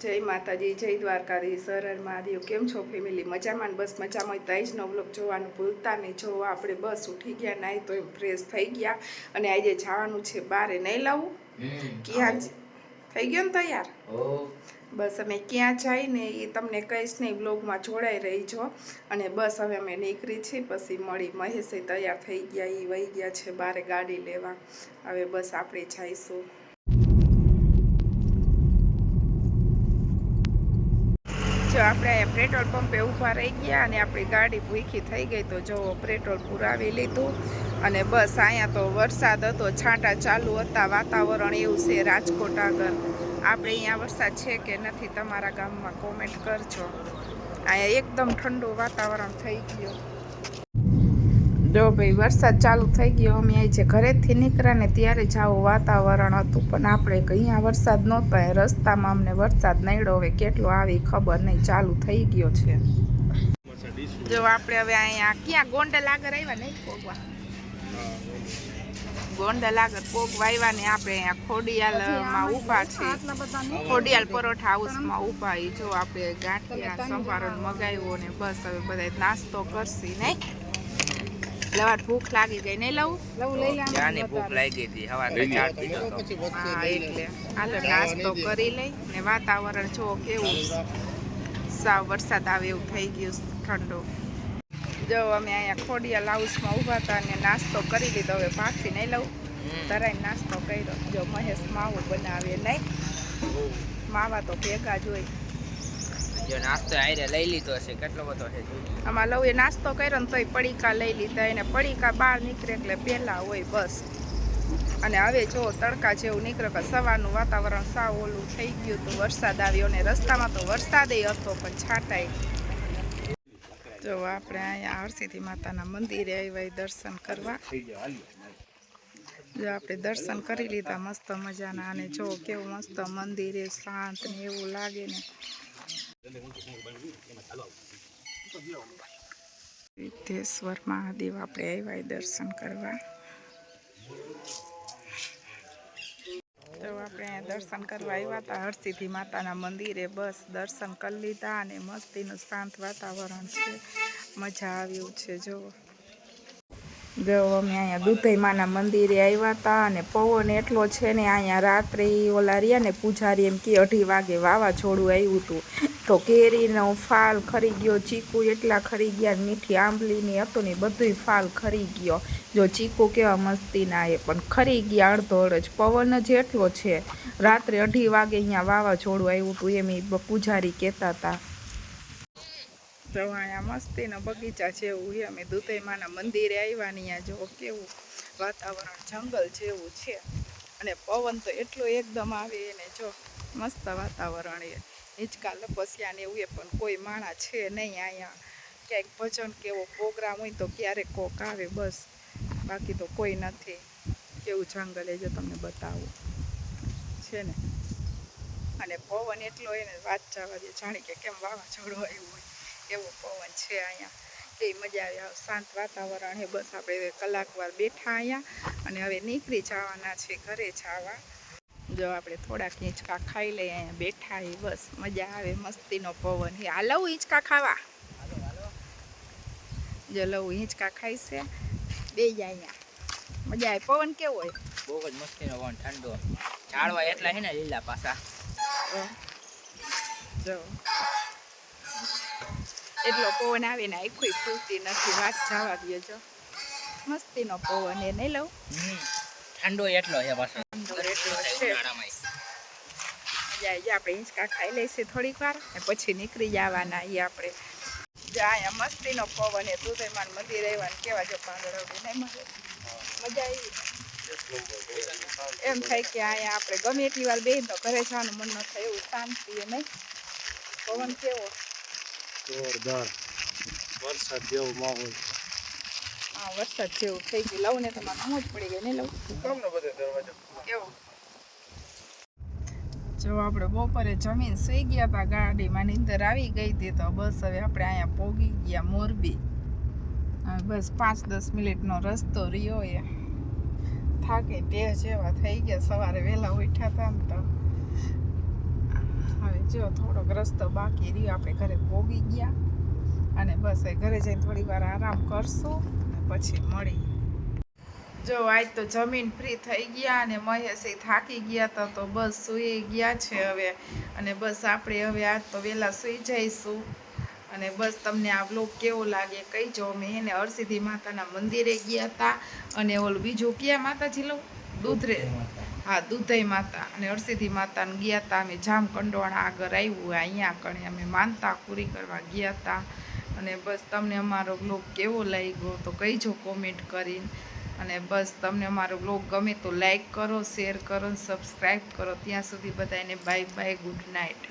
જય માતાજી, જય દ્વારકાધીશ, હર હર મહાદેવ। કેમ છો ફેમિલી? મજામાં? બસ મજામાં હોય તો આજનો વ્લોગ જોવાનું ભૂલતા નહીં। જો આપણે બસ ઉઠી ગયા, નાહી તો ફ્રેશ થઈ ગયા અને આજે જવાનું છે બારે। નહીં લાવું ક્યાં થઈ ગયો ને તૈયાર? બસ અમે ક્યાં જઈને એ તમને કહીશ નહીં, વ્લોગમાં જોડાઈ રહીજો। અને બસ હવે અમે નીકળી છીએ, પછી મળી। મહેશે તૈયાર થઈ ગયા, એ વહી ગયા છે બારે ગાડી લેવા। હવે બસ આપણે જઈશું। જો આપણે અહીંયા પેટ્રોલ પંપે ઊભા રહી ગયા અને આપણી ગાડી ભૂખી થઈ ગઈ, તો જો પેટ્રોલ પુરાવી લીધું। અને બસ અહીંયા તો વરસાદ હતો, છાંટા ચાલુ હતા, વાતાવરણ એવું છે રાજકોટ આગળ। આપણે અહીંયા વરસાદ છે કે નથી તમારા ગામમાં કોમેન્ટ કરજો। અહીંયા એકદમ ઠંડુ વાતાવરણ થઈ ગયું। જો ભાઈ વરસાદ ચાલુ થઈ ગયો, અમે અહીં જે ઘરેથી નીકળ્યા ને ત્યારે જ આવું વાતાવરણ હતું, પણ આપણે અહીંયા વરસાદ નહોતો। રસ્તામાં અમને વરસાદ નડ્યો, હવે કેટલો આવી ખબર નહીં, ચાલુ થઈ ગયો છે। જો આપણે હવે અહીંયા ક્યાં ગોંડલ આગળ આવ્યા નહીં પોગવા, ગોંડલ આગળ પોગવા આવ્યા ને આપણે અહીંયા ખોડિયાલમાં ઊભા છે, ખોડિયાલ પરોઠા હાઉસમાં ઊભા। એ જો આપણે ગાંઠિયા સંભારણ મગાવ્યો ને બસ હવે બધા નાસ્તો કરશી નહીં। લવાર ભૂખ લાગી ગઈ નહીં? લઉં લઈ લે, જાની ભૂખ લાગી હતી હવારે ચાર પીધો તો, હા એટલે હાલો નાસ્તો કરી લઈ ને વાતાવરણ જો કેવું સાવ વરસાદ આવે એવું થઈ ગયું ઠંડુ। જો અમે અહીંયા ખોડિયાલ હાઉસમાં ઊભા હતા ને નાસ્તો કરી લીધો, હવે પાછી નહીં લઉં તરાઈને નાસ્તો કર્યો। જો મહેશ માવો બનાવે નહીં, માવા તો ભેગા જ હોય। નાસ્તો આયરે લઈ લીધો છે, કેટલો બધો છે આમાં લઉં એ નાસ્તો કર્યો ને તોય પડીકા લઈ લીધા, એને પડીકા બહાર નીકળે એટલે પહેલા હોય બસ। અને હવે જો તડકા જેવું નીકળે કે સવારનું વાતાવરણ સાવ ઓલું થઈ ગયું હતું, વરસાદ આવ્યો ને રસ્તામાં તો વરસાદ હતો પણ છાંટાય। જો આપણે અહીંયા હરસિદ્ધિ માતાના મંદિરે આવ્યા દર્શન કરવા। જો આપણે દર્શન કરી લીધા મસ્ત મજાના, અને જો કેવું મસ્ત મંદિરે શાંત ને એવું લાગે ને। સિદ્ધેશ્વર મહાદેવ આપણે આવ્યા દર્શન કરવા। તો આપણે અહીંયા દર્શન કરવા આવ્યા હતા હરસિદ્ધિ માતાના મંદિરે, બસ દર્શન કરી લીધા અને મસ્તીનું શાંત વાતાવરણ છે, મજા આવ્યું છે। જો અમે અહીંયા દુધઈમાના મંદિરે આવ્યા હતા અને પવન એટલો છે ને અહીંયા રાત્રે ઓલા રહ્યા ને પૂજારી એમ કે 2:30 વાગે વાવાઝોડું આવ્યું હતું, તો કેરીનો ફાલ ખરી ગયો, ચીકુ એટલા ખરી ગયા, મીઠી આંબલીની હતું ને બધુંય ફાલ ખરી ગયો। જો ચીકુ કેવા મસ્તીના એ પણ ખરી ગયા અડધો અડધ, પવન જ એટલો છે। રાત્રે 2:30 વાગે અહીંયા વાવાઝોડું આવ્યું હતું એમ પૂજારી કહેતા હતા। તો અહીંયા મસ્તીનો બગીચા જેવું છે, અમે દુધઈમાના મંદિરે આવ્યા ને અહીંયા જો કેવું વાતાવરણ જંગલ જેવું છે, અને પવન તો એટલો એકદમ આવે ને જો મસ્ત વાતાવરણ એ હિંચકા લપસ્યા ને એવું, પણ કોઈ માણા છે નહીં અહીંયા। ક્યાંક ભજન કેવો પ્રોગ્રામ હોય તો ક્યારેક કોક આવે બસ, બાકી તો કોઈ નથી। કેવું જંગલ એ જો તમને બતાવું છે ને, અને પવન એટલો એને વાત જવા દે, જાણી કે કેમ વાવાઝોડું આવ્યું હોય એવો પવન છે અહીંયા। એ મજા આવે, શાંત વાતાવરણ છે। બસ આપણે કલાકવાર બેઠા અહીંયા અને હવે નીકળી જવાના છે ઘરે જવા। જો આપણે થોડાક હિંચકા ખાઈ લઈએ, અહીંયા બેઠા એ બસ મજા આવે, મસ્તીનો પવન છે। આ લઉં હિંચકા ખાવા? જો લઉં હિંચકા ખાઈ છે, બે જાય અહીંયા મજા આવે। પવન કેવો હોય? બહુ જ મસ્તીનો પવન, ઠંડો, ઝાડવા એટલા છે ને લીલા પાછા। જો એટલો પવન આવે ને આખું ફૂલતી નથી, વાત જવા દે। જો મસ્તીનો પવન એ નહીં લઉં, ઠંડો એટલો છે પાછો, મજા આવી જાય। આપણે હિંચકા ખાઈ લઈશું થોડીક વાર ને પછી નીકળી જવાના એ આપણે। જો અહીંયા મસ્તીનો પવન એ દુધઈમાન મંદિર આવ્યા ને કેવા જો પાંદડા નહીં મળે, મજા આવી એમ થાય કે અહીંયા આપણે ગમે એટલી વાર બેહીને તો ઘરે જવાનું મન ન થાય એવું શાંતિ એ નહીં। પવન કેવો જોરદાર, વરસાદ જેવો માહોલ। હા વરસાદ જેવું થઈ ગયું, લઉં ને તમારે મોજ પડી ગઈ નહીં? લઉં કેવો? જો આપણે બપોરે જમીન સુઈ ગયા હતા, ગાડીમાં નીંદર આવી ગઈ હતી, તો બસ હવે આપણે અહીંયા પોગી ગયા મોરબી। બસ 5-10 મિનિટનો રસ્તો રહ્યો, એ થાકી બે જેવા થઈ ગયા। સવારે વહેલા ઉઠ્યા હતા ને તો હવે જો થોડોક રસ્તો બાકી રહ્યો, આપણે ઘરે પોગી ગયા અને બસ એ ઘરે જઈને થોડી વાર આરામ કરશું અને પછી મળી. જો આજ તો જમીન ફ્રી થઈ ગયા અને મહેશે થાકી ગયા હતા તો બસ સૂઈ ગયા છે હવે. અને બસ આપણે હવે આજ તો વહેલા સૂઈ જઈશું. અને બસ તમને આ બ્લોગ કેવો લાગે કહીજો. અમે એને હરસિદ્ધિ માતાના મંદિરે ગયા હતા અને ઓલું બીજું ક્યાં માતાજી લો દૂધરે, હા દૂધઈ માતા અને હરસિદ્ધિ માતાને ગયા હતા અમે. જામ કંડોળા આગળ આવ્યું અહીંયા કણે અમે માનતા પૂરી કરવા ગયા હતા. અને બસ તમને અમારો બ્લોગ કેવો લાગ્યો તો કહીજો કોમેન્ટ કરીને. અને બસ તમને અમારો બ્લોગ ગમે તો લાઈક કરો, શેર કરો, સબસ્ક્રાઈબ કરો. ત્યાં સુધી બધાને બાય બાય, ગુડ નાઇટ.